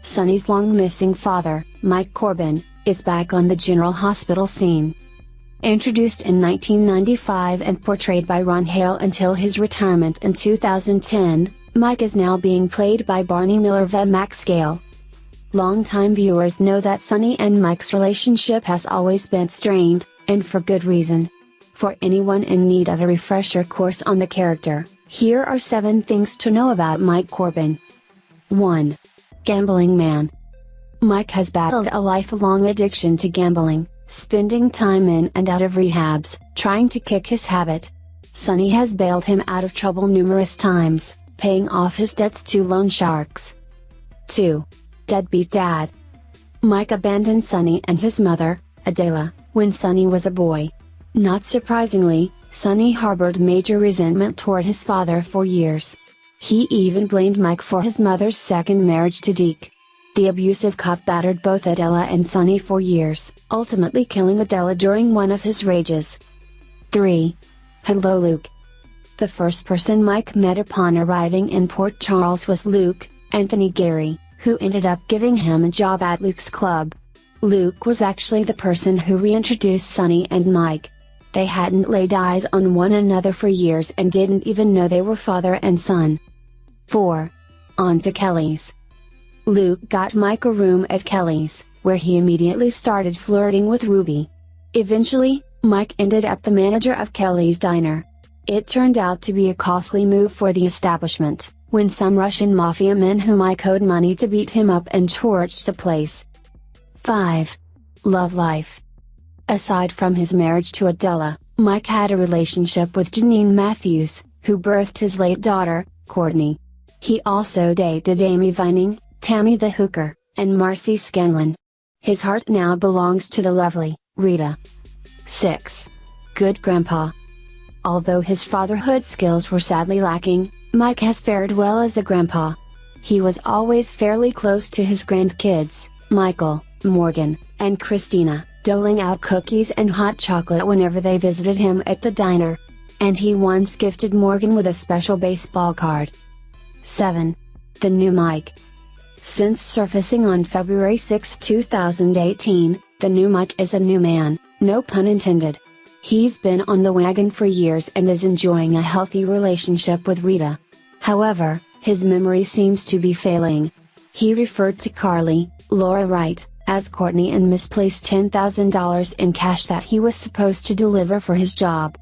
Sonny's long-missing father, Mike Corbin, is back on the General Hospital scene. Introduced in 1995 and portrayed by Ron Hale until his retirement in 2010, Mike is now being played by Barney Miller via Max Gale. Longtime viewers know that Sonny and Mike's relationship has always been strained, and for good reason. For anyone in need of a refresher course on the character, here are 7 things to know about Mike Corbin. 1. Gambling man. Mike has battled a lifelong addiction to gambling, spending time in and out of rehabs, trying to kick his habit. Sonny has bailed him out of trouble numerous times, paying off his debts to loan sharks. 2. Deadbeat dad. Mike abandoned Sonny and his mother, Adela, when Sonny was a boy. Not surprisingly, Sonny harbored major resentment toward his father for years. He even blamed Mike for his mother's second marriage to Deke. The abusive cop battered both Adela and Sonny for years, ultimately killing Adela during one of his rages. 3. Hello Luke. The first person Mike met upon arriving in Port Charles was Luke, Anthony Gary, who ended up giving him a job at Luke's club. Luke was actually the person who reintroduced Sonny and Mike. They hadn't laid eyes on one another for years and didn't even know they were father and son. 4. On to Kelly's. Luke got Mike a room at Kelly's, where he immediately started flirting with Ruby. Eventually, Mike ended up the manager of Kelly's diner. It turned out to be a costly move for the establishment, when some Russian mafia men who Mike owed money to beat him up and torched the place. 5. Love life. Aside from his marriage to Adela, Mike had a relationship with Janine Matthews, who birthed his late daughter, Courtney. He also dated Amy Vining, Tammy the Hooker, and Marcy Scanlon. His heart now belongs to the lovely Rita. 6. Good grandpa. Although his fatherhood skills were sadly lacking, Mike has fared well as a grandpa. He was always fairly close to his grandkids, Michael, Morgan, and Christina, doling out cookies and hot chocolate whenever they visited him at the diner. And he once gifted Morgan with a special baseball card. 7. The new Mike. Since surfacing on February 6, 2018, the new Mike is a new man, no pun intended. He's been on the wagon for years and is enjoying a healthy relationship with Rita. However, his memory seems to be failing. He referred to Carly, Laura Wright, as Courtney and misplaced $10,000 in cash that he was supposed to deliver for his job.